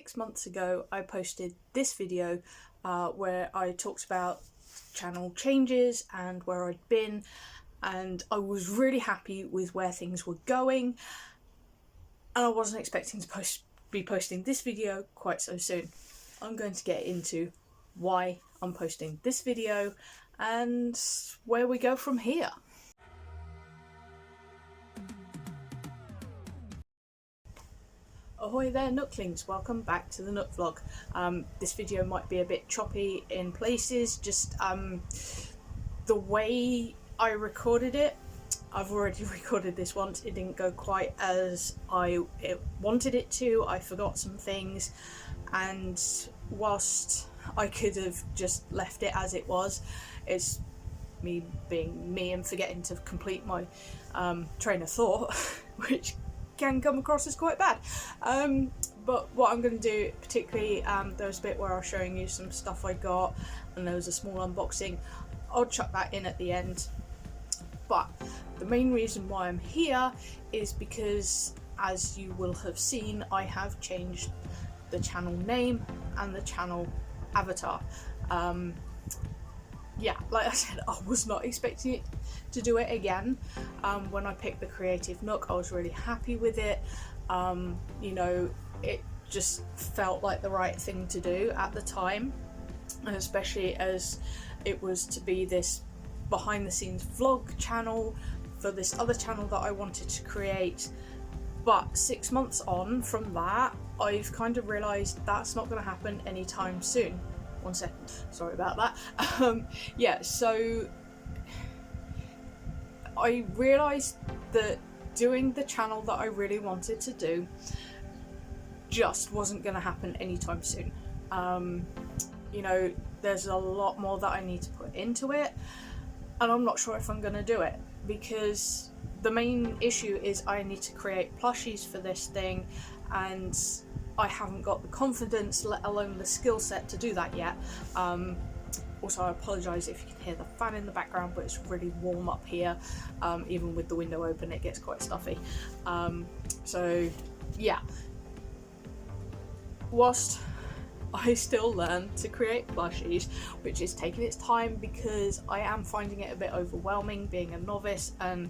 6 months ago I posted this video where I talked about channel changes and where I'd been, and I was really happy with where things were going, and I wasn't expecting to be posting this video quite so soon. I'm going to get into why I'm posting this video and where we go from here. Ahoy there Nooklings, welcome back to the Nook Vlog. This video might be a bit choppy in places, just the way I recorded it. I've already recorded this once, it didn't go quite as I wanted it to. I forgot some things, and whilst I could have just left it as it was, it's me being me and forgetting to complete my train of thought, which can come across as quite bad. But what I'm going to do, particularly there was a bit where I was showing you some stuff I got and there was a small unboxing. I'll chuck that in at the end. But the main reason why I'm here is because, as you will have seen, I have changed the channel name and the channel avatar. Yeah, like I said, I was not expecting it to do it again. When I picked the Creative Nook, I was really happy with it. You know, it just felt like the right thing to do at the time, and especially as it was to be this behind the scenes vlog channel for this other channel that I wanted to create. But 6 months on from that, I've kind of realised that's not going to happen anytime soon. 1 second, sorry about that. Yeah, so I realised that doing the channel that I really wanted to do just wasn't going to happen anytime soon. You know, there's a lot more that I need to put into it, and I'm not sure if I'm going to do it, because the main issue is I need to create plushies for this thing, and I haven't got the confidence, let alone the skill set, to do that yet. Also, I apologise if you can hear the fan in the background, but it's really warm up here. Even with the window open, it gets quite stuffy. So yeah, whilst I still learn to create plushies, which is taking its time because I am finding it a bit overwhelming being a novice, and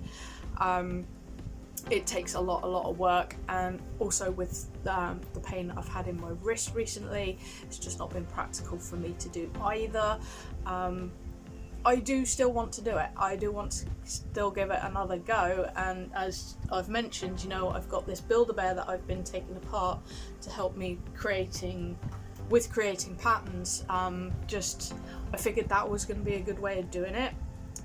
it takes a lot of work, and also with the pain that I've had in my wrist recently, it's just not been practical for me to do either. I do still want to do it. I do want to still give it another go, and as I've mentioned, you know, I've got this Build-A-Bear that I've been taking apart to help me creating patterns. I figured that was going to be a good way of doing it.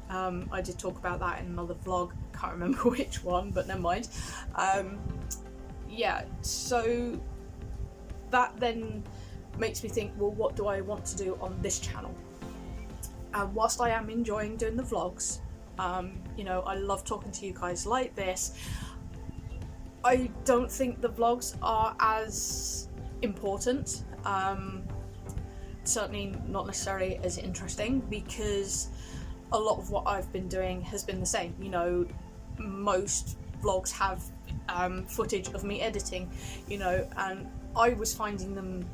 I did talk about that in another vlog, can't remember which one, but never mind. Yeah, so that then makes me think, well, what do I want to do on this channel? And whilst I am enjoying doing the vlogs, you know, I love talking to you guys like this, I don't think the vlogs are as important. Certainly not necessarily as interesting, because a lot of what I've been doing has been the same. You know, most vlogs have footage of me editing, you know, and I was finding them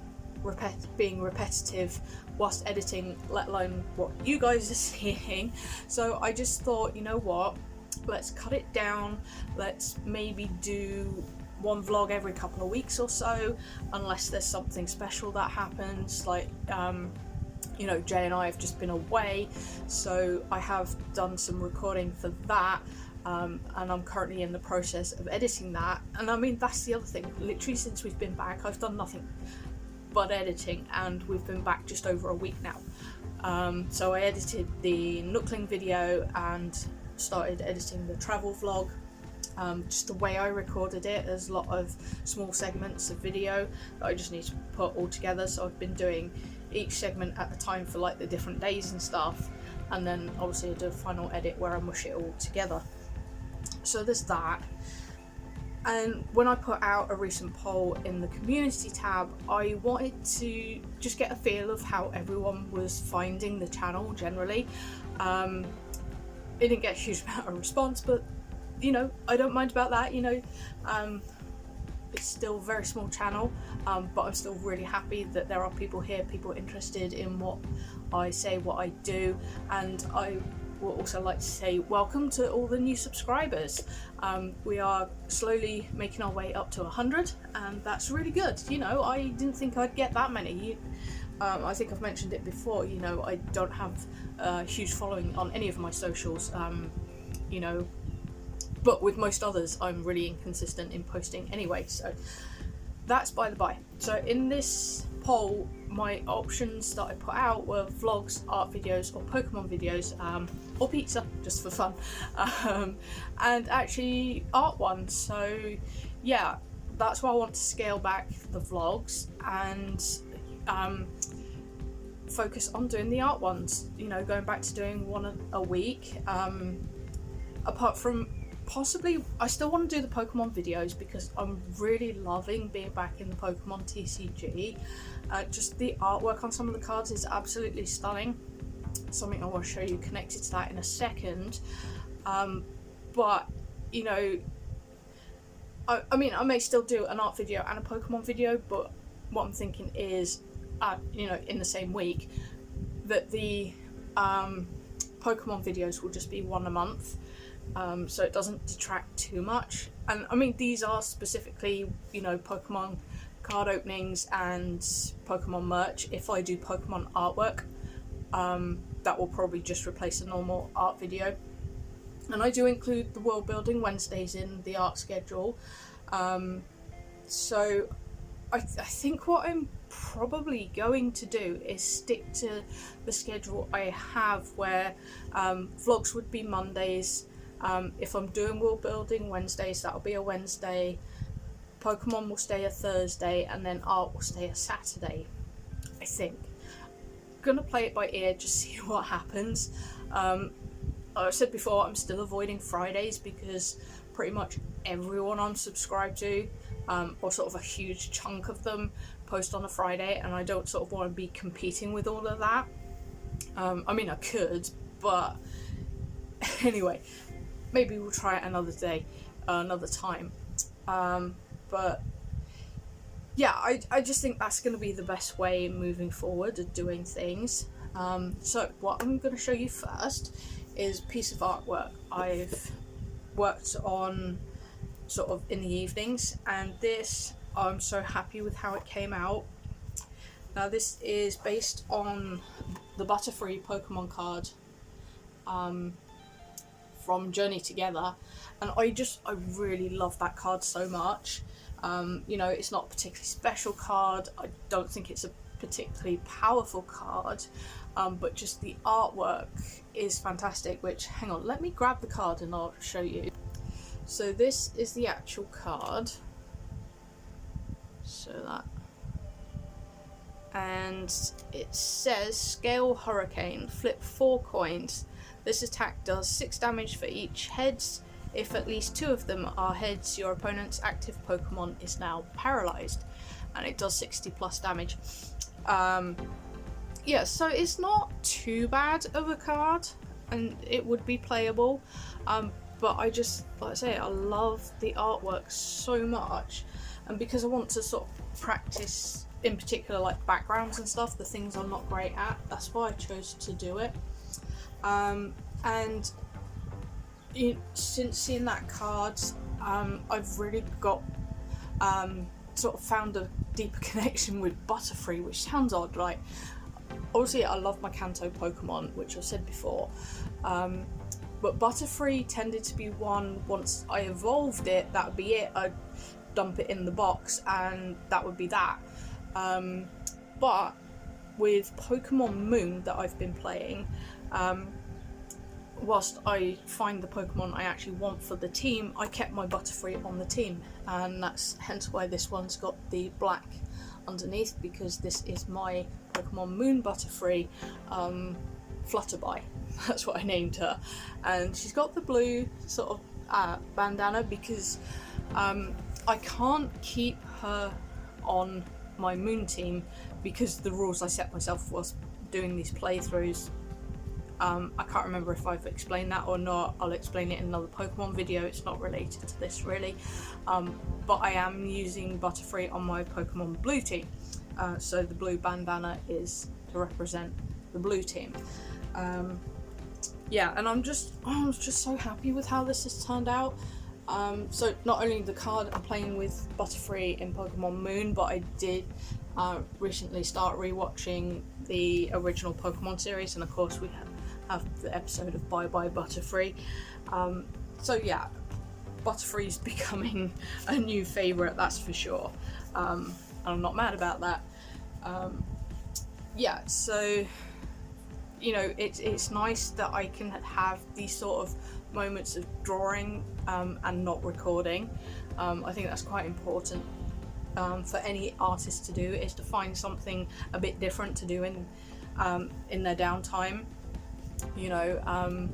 being repetitive whilst editing, let alone what you guys are seeing. So I just thought, you know what, let's cut it down. Let's maybe do one vlog every couple of weeks or so, unless there's something special that happens, like you know, Jay and I have just been away, so I have done some recording for that, and I'm currently in the process of editing that. And I mean, that's the other thing, literally since we've been back I've done nothing but editing, and we've been back just over a week now. So I edited the Nookling video and started editing the travel vlog. Just the way I recorded it, there's a lot of small segments of video that I just need to put all together, so I've been doing each segment at a time for like the different days and stuff, and then obviously I do a final edit where I mush it all together. So there's that. And when I put out a recent poll in the community tab, I wanted to just get a feel of how everyone was finding the channel generally. It didn't get a huge amount of response, but you know, I don't mind about that. You know, it's still a very small channel, but I'm still really happy that there are people here, people interested in what I say, what I do, and I would also like to say welcome to all the new subscribers. We are slowly making our way up to 100, and that's really good. You know, I didn't think I'd get that many. I think I've mentioned it before, you know, I don't have a huge following on any of my socials, you know, but with most others I'm really inconsistent in posting anyway, so that's by the by. So in this poll, my options that I put out were vlogs, art videos, or Pokemon videos, or pizza, just for fun, and actually art ones. So yeah, that's why I want to scale back the vlogs and focus on doing the art ones, you know, going back to doing one a week. Apart from possibly, I still want to do the Pokemon videos because I'm really loving being back in the Pokemon TCG. Just the artwork on some of the cards is absolutely stunning. Something I want to show you connected to that in a second. But, you know, I mean, I may still do an art video and a Pokemon video, but what I'm thinking is, you know, in the same week, that the Pokemon videos will just be one a month, so it doesn't detract too much. And I mean, these are specifically, you know, Pokemon card openings and Pokemon merch. If I do Pokemon artwork, that will probably just replace a normal art video. And I do include the world building Wednesdays in the art schedule. So I think what I'm probably going to do is stick to the schedule I have, where vlogs would be Mondays. If I'm doing world building Wednesdays, that'll be a Wednesday. Pokemon will stay a Thursday, and then art will stay a Saturday, I think. Gonna play it by ear, just see what happens. I said before, I'm still avoiding Fridays because pretty much everyone I'm subscribed to, or sort of a huge chunk of them, post on a Friday, and I don't sort of want to be competing with all of that. I mean, I could, but anyway, maybe we'll try it another day, another time. But yeah, I just think that's going to be the best way moving forward of doing things. So what I'm going to show you first is a piece of artwork I've worked on sort of in the evenings, and this, I'm so happy with how it came out. Now this is based on the Butterfree Pokemon card from Journey Together, and I really love that card so much. You know, it's not a particularly special card, I don't think it's a particularly powerful card, but just the artwork is fantastic, which, hang on, let me grab the card and I'll show you. So this is the actual card, so that, and it says Scale Hurricane, flip 4 coins. This attack does 6 damage for each heads. If at least 2 of them are heads, your opponent's active Pokemon is now paralyzed, and it does 60 plus damage. Yeah, so it's not too bad of a card, and it would be playable, but I just, like I say, I love the artwork so much, and because I want to sort of practice, in particular, like backgrounds and stuff, the things I'm not great at, that's why I chose to do it. And since seeing that card, I've really got sort of found a deeper connection with Butterfree, which sounds odd. Like, obviously I love my Kanto Pokemon, which I've said before, but Butterfree tended to be one, once I evolved it, that would be it. I'd dump it in the box and that would be that. But with Pokemon Moon that I've been playing, whilst I find the Pokemon I actually want for the team, I kept my Butterfree on the team, and that's hence why this one's got the black underneath, because this is my Pokemon Moon Butterfree, Flutterby. That's what I named her, and she's got the blue sort of bandana because I can't keep her on my Moon team because the rules I set myself whilst doing these playthroughs I can't remember if I've explained that or not. I'll explain it in another Pokemon video. It's not related to this really, but I am using Butterfree on my Pokemon Blue team. So the blue bandana is to represent the blue team. Yeah, and I'm just so happy with how this has turned out. So not only the card, I'm playing with Butterfree in Pokemon Moon, but I did recently start rewatching the original Pokemon series, and of course we have the episode of Bye Bye Butterfree. So yeah, Butterfree's becoming a new favourite, that's for sure. And I'm not mad about that. Yeah, so you know, it's nice that I can have these sort of moments of drawing and not recording. I think that's quite important for any artist to do, is to find something a bit different to do in their downtime. You know,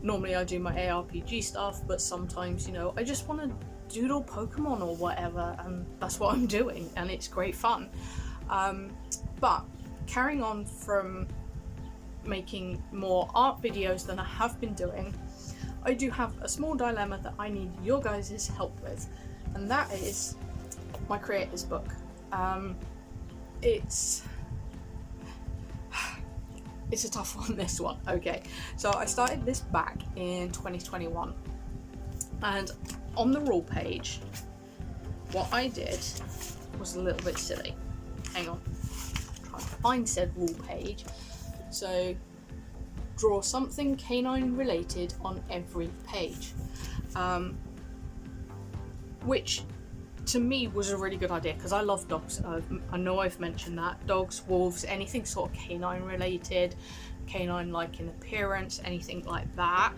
normally I do my ARPG stuff, but sometimes, you know, I just want to doodle Pokemon or whatever, and that's what I'm doing, and it's great fun. But carrying on from making more art videos than I have been doing, I do have a small dilemma that I need your guys' help with, and that is my creators book. It's a tough one, this one. Okay, so I started this back in 2021, and on the rule page what I did was a little bit silly. Hang on, I'm trying to find said rule page. So draw something canine related on every page, which to me was a really good idea because I love dogs. I know I've mentioned that. Dogs, wolves, anything sort of canine related, canine like in appearance, anything like that.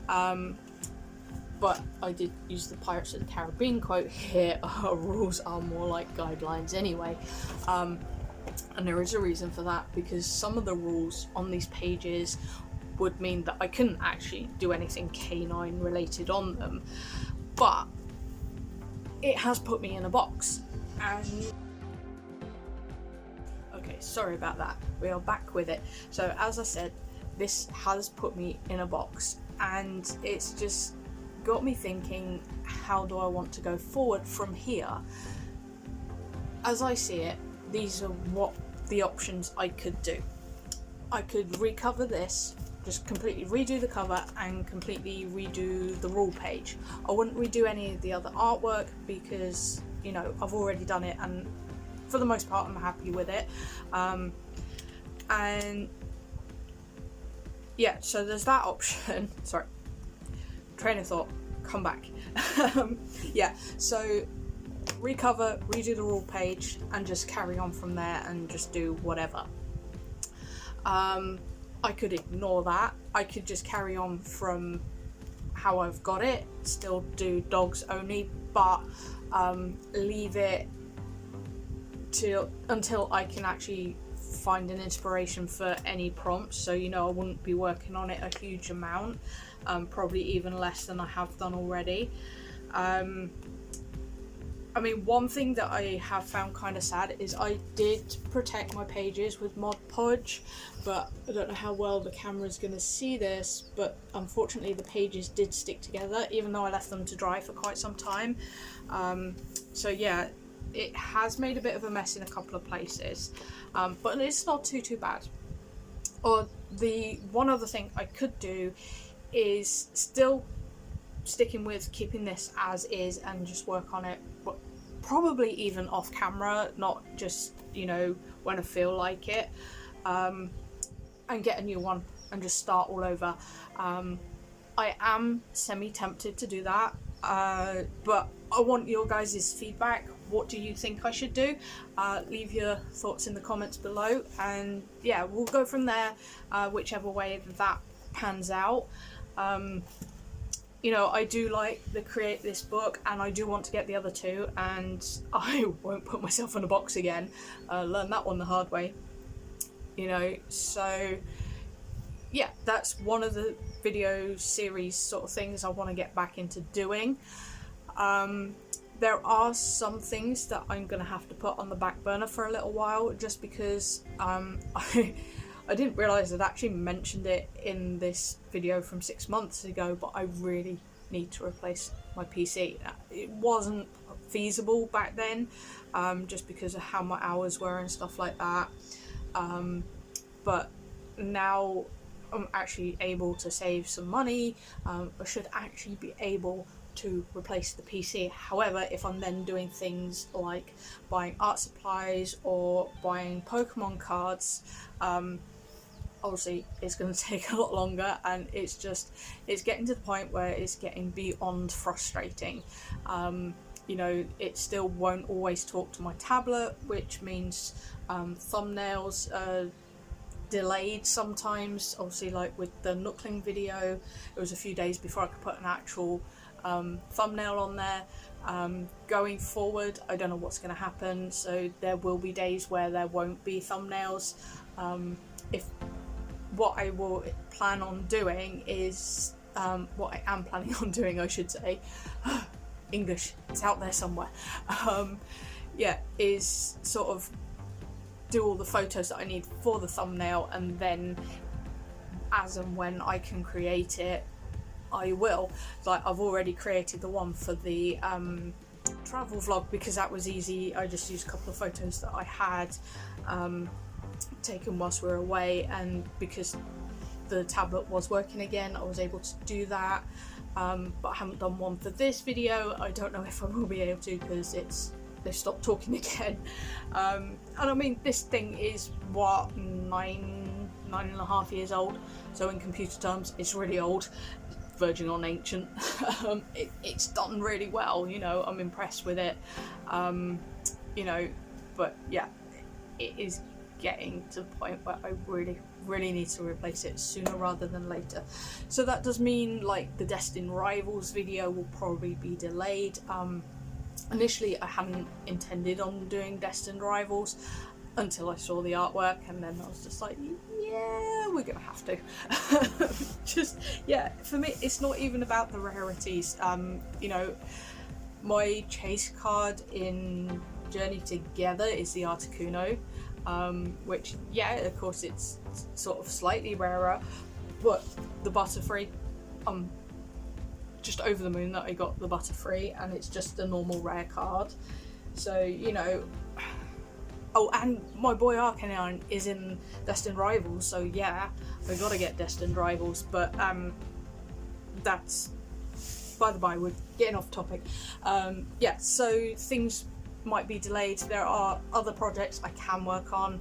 But I did use the Pirates of the Caribbean quote here. Our rules are more like guidelines anyway. And there is a reason for that, because some of the rules on these pages would mean that I couldn't actually do anything canine related on them, but it has put me in a box. And okay, sorry about that, we are back with it. So as I said, this has put me in a box, and it's just got me thinking, how do I want to go forward from here? As I see it, these are what the options I could do. I could recover this, just completely redo the cover and completely redo the rule page. I wouldn't redo any of the other artwork because, you know, I've already done it, and for the most part I'm happy with it. And yeah, so there's that option. Sorry, train of thought, come back. Yeah, so recover, redo the rule page, and just carry on from there and just do whatever. I could ignore that. I could just carry on from how I've got it, still do dogs only, but leave it until I can actually find an inspiration for any prompts. So, you know, I wouldn't be working on it a huge amount, probably even less than I have done already. I mean, one thing that I have found kind of sad is I did protect my pages with Mod Podge, but I don't know how well the camera's going to see this, but unfortunately the pages did stick together, even though I left them to dry for quite some time. So yeah, it has made a bit of a mess in a couple of places, but it's not too bad. Or the one other thing I could do is still sticking with keeping this as is and just work on it, but probably even off camera, not just, you know, when I feel like it, and get a new one and just start all over. I am semi-tempted to do that, but I want your guys' feedback. What do you think I should do? Leave your thoughts in the comments below, and yeah, we'll go from there, whichever way that pans out. You know, I do like the Create This book, and I do want to get the other two, and I won't put myself in a box again. Learned that one the hard way, you know. So yeah, that's one of the video series sort of things I want to get back into doing. There are some things that I'm going to have to put on the back burner for a little while, just because I didn't realise I'd actually mentioned it in this video from 6 months ago, but I really need to replace my PC. It wasn't feasible back then, just because of how my hours were and stuff like that. But now I'm actually able to save some money. I should actually be able to replace the PC. However, if I'm then doing things like buying art supplies or buying Pokemon cards, obviously it's going to take a lot longer, and it's getting to the point where it's getting beyond frustrating. You know, it still won't always talk to my tablet, which means thumbnails are delayed sometimes. Obviously, like with the Nookling video, it was a few days before I could put an actual thumbnail on there. Going forward, I don't know what's going to happen, so there will be days where there won't be thumbnails. If what I will plan on doing is what I am planning on doing, I should say, English, it's out there somewhere, is sort of do all the photos that I need for the thumbnail, and then as and when I can create it, I will. Like, I've already created the one for the travel vlog because that was easy. I just used a couple of photos that I had taken whilst we were away, and because the tablet was working again, I was able to do that. But I haven't done one for this video. I don't know if I will be able to, because they've stopped talking again. And I mean, this thing is what, 9.5 years old, so in computer terms it's really old, verging on ancient. It's done really well, you know, I'm impressed with it. You know, but yeah, it is getting to the point where I really need to replace it sooner rather than later. So that does mean, like, the Destined Rivals video will probably be delayed. Initially I hadn't intended on doing Destined Rivals until I saw the artwork, and then I was just like, yeah, we're gonna have to. Just, yeah, for me it's not even about the rarities. You know, my chase card in Journey Together is the Articuno, which, yeah, of course it's sort of slightly rarer, but the Butterfree, just over the moon that I got the Butterfree, and it's just a normal rare card. So, you know, oh, and my boy Arcanine is in Destined Rivals, so yeah, I gotta get Destined Rivals, but that's by the by, we're getting off topic. Yeah, so things might be delayed. There are other projects I can work on,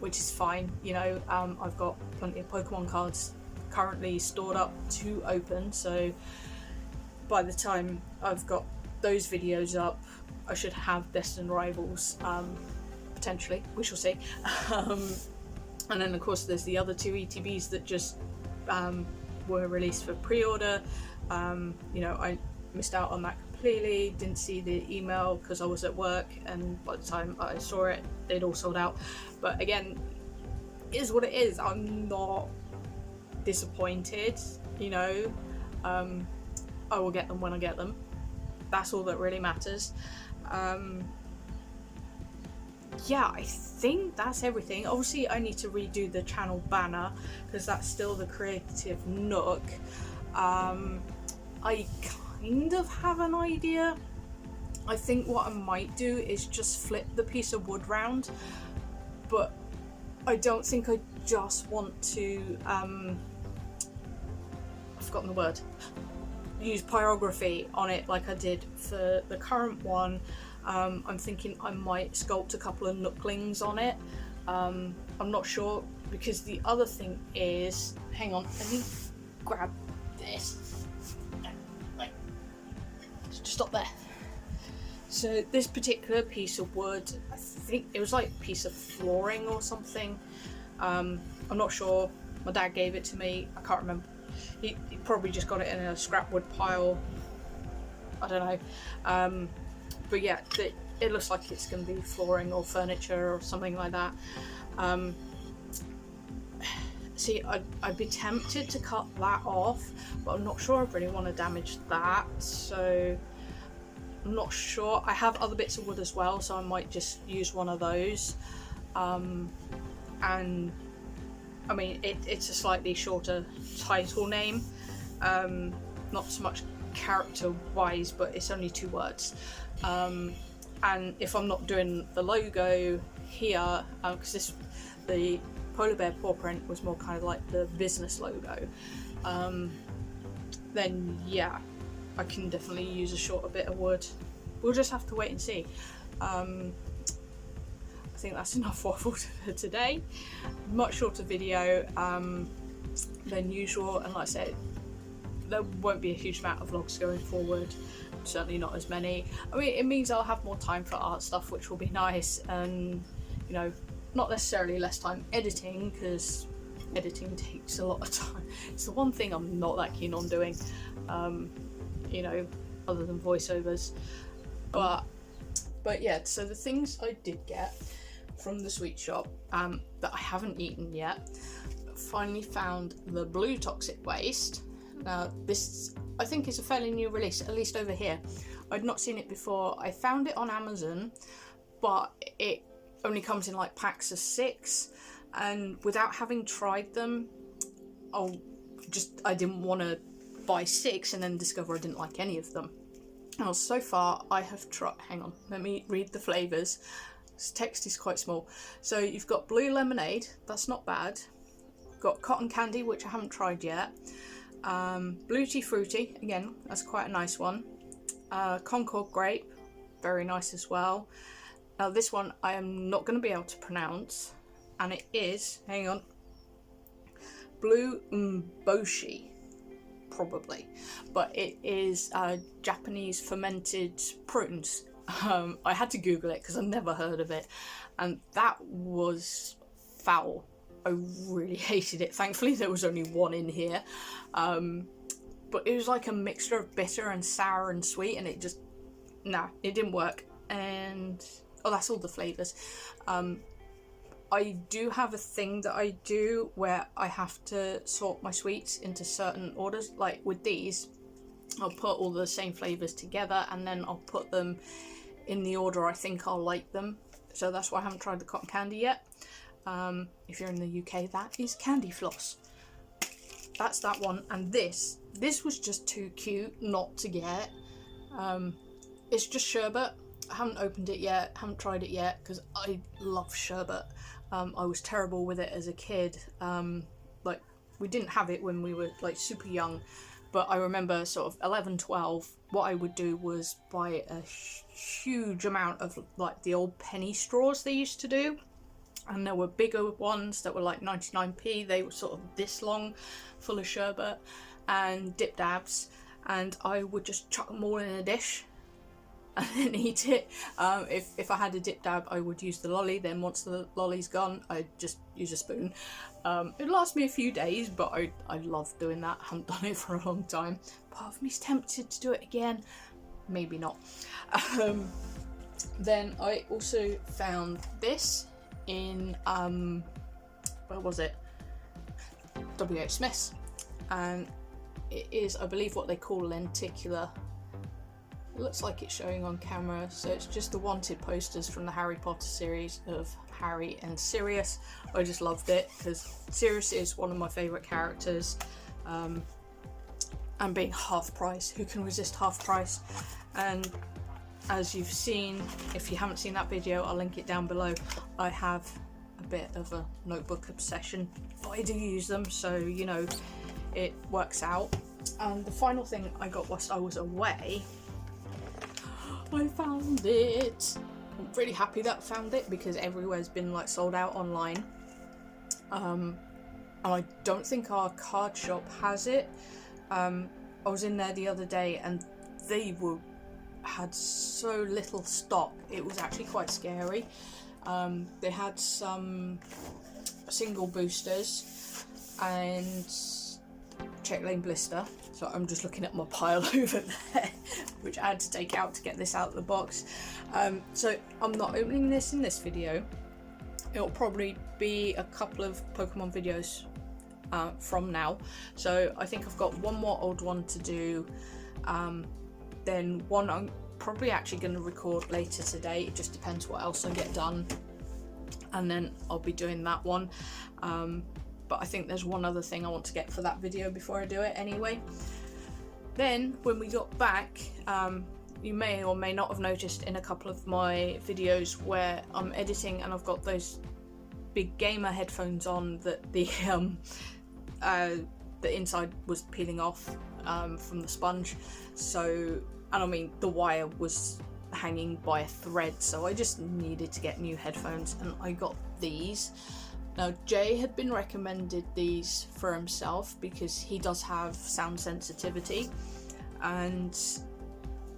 which is fine. You know, I've got plenty of Pokemon cards currently stored up to open, so by the time I've got those videos up, I should have Destined Rivals, potentially, we shall see. And then of course there's the other two ETBs that just were released for pre-order. You know, I missed out on that completely, didn't see the email because I was at work, and by the time I saw it, they'd all sold out. But again, it is what it is. I'm not disappointed, you know. I will get them when I get them. That's all that really matters. Yeah, I think that's everything. Obviously I need to redo the channel banner because that's still the Creative Nook. I kind of have an idea. I think what I might do is just flip the piece of wood round, but I don't think I just want to I've forgotten the word, use pyrography on it like I did for the current one. I'm thinking I might sculpt a couple of Nooklings on it. I'm not sure, because the other thing is, hang on, let me grab this. Just stop there. So this particular piece of wood, I think it was like a piece of flooring or something. I'm not sure. My dad gave it to me. I can't remember. He probably just got it in a scrap wood pile. I don't know. But yeah, it looks like it's going to be flooring or furniture or something like that. See, I'd be tempted to cut that off, but I'm not sure I really want to damage that, so I'm not sure. I have other bits of wood as well, so I might just use one of those. And I mean, it's a slightly shorter title name, not so much character wise, but it's only 2 words. And if I'm not doing the logo here, because the polar bear paw print was more kind of like the business logo, then yeah, I can definitely use a shorter bit of wood. We'll just have to wait and see. I think that's enough waffle for today. Much shorter video than usual, and like I said, there won't be a huge amount of vlogs going forward, certainly not as many. I mean, it means I'll have more time for art stuff, which will be nice, and you know, not necessarily less time editing, because editing takes a lot of time. It's the one thing I'm not that keen on doing, you know, other than voiceovers. But yeah, so the things I did get from the sweet shop that I haven't eaten yet, finally found the blue toxic waste. Now this, I think, is a fairly new release, at least over here. I'd not seen it before. I found it on Amazon, but it only comes in like packs of 6, and without having tried them, I didn't want to buy 6 and then discover I didn't like any of them. Now so far I have tried, hang on, let me read the flavours. This text is quite small. So you've got blue lemonade, that's not bad. Got cotton candy, which I haven't tried yet. Blue tea fruity, again, that's quite a nice one. Concord grape, very nice as well. Now this one I am not going to be able to pronounce, and it is, hang on, blue mboshi, probably, but it is Japanese fermented prunes. I had to Google it because I've never heard of it, and that was foul. I really hated it. Thankfully there was only one in here, but it was like a mixture of bitter and sour and sweet, and it just, nah, it didn't work. And oh, that's all the flavours. I do have a thing that I do where I have to sort my sweets into certain orders. Like with these, I'll put all the same flavours together and then I'll put them in the order I think I'll like them. So that's why I haven't tried the cotton candy yet. If you're in the UK, that is candy floss. That's that one. And this was just too cute not to get. It's just sherbet. I haven't opened it yet, haven't tried it yet, because I love sherbet. I was terrible with it as a kid. Like, we didn't have it when we were like super young, but I remember sort of 11, 12, what I would do was buy a huge amount of like the old penny straws they used to do. And there were bigger ones that were like 99p. They were sort of this long, full of sherbet and dip dabs. And I would just chuck them all in a dish and then eat it. If I had a dip dab, I would use the lolly. Then once the lolly's gone, I'd just use a spoon. It lasts me a few days, but I love doing that. I haven't done it for a long time. Part of me's tempted to do it again. Maybe not. Then I also found this in, where was it? WH Smith's. And it is, I believe, what they call lenticular. It looks like it's showing on camera, so it's just the wanted posters from the Harry Potter series of Harry and Sirius. I just loved it because Sirius is one of my favourite characters, and being half price, who can resist half price? And as you've seen, if you haven't seen that video, I'll link it down below. I have a bit of a notebook obsession, but I do use them, so you know, it works out. And the final thing I got whilst I was away, I found it. I'm really happy that I found it because everywhere's been like sold out online. And I don't think our card shop has it. I was in there the other day and they had so little stock, it was actually quite scary. They had some single boosters and check lane blister, so I'm just looking at my pile over there, which I had to take out to get this out of the box. So I'm not opening this in this video. It'll probably be a couple of Pokemon videos from now. So I think I've got one more old one to do, then one I'm probably actually going to record later today. It just depends what else I get done, and then I'll be doing that one. but I think there's one other thing I want to get for that video before I do it anyway. Then when we got back, you may or may not have noticed in a couple of my videos where I'm editing and I've got those big gamer headphones on that the inside was peeling off from the sponge. So, and I mean the wire was hanging by a thread, so I just needed to get new headphones, and I got these. Now Jay had been recommended these for himself because he does have sound sensitivity and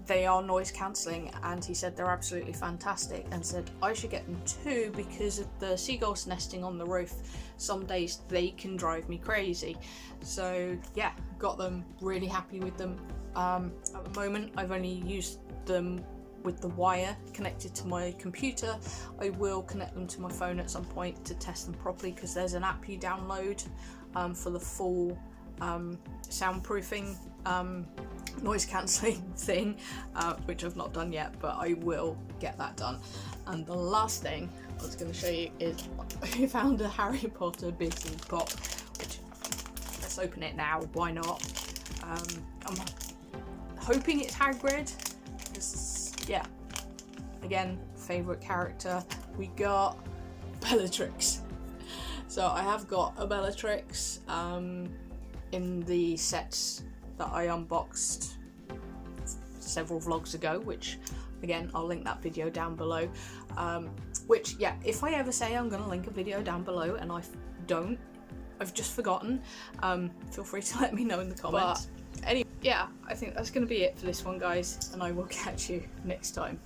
they are noise cancelling, and he said they're absolutely fantastic, and said I should get them too because of the seagulls nesting on the roof. Some days they can drive me crazy. So yeah, got them, really happy with them. At the moment I've only used them with the wire connected to my computer. I will connect them to my phone at some point to test them properly, because there's an app you download for the full soundproofing noise cancelling thing, which I've not done yet, but I will get that done. And the last thing I was going to show you is I found a Harry Potter Busy Pop, which, let's open it now, why not? I'm hoping it's Hagrid, because yeah, again, favourite character. We got Bellatrix. So I have got a Bellatrix in the sets that I unboxed several vlogs ago, which again I'll link that video down below, which yeah, if I ever say I'm gonna link a video down below and I don't, I've just forgotten, feel free to let me know in the comments. But anyway, yeah, I think that's gonna be it for this one, guys, and I will catch you next time.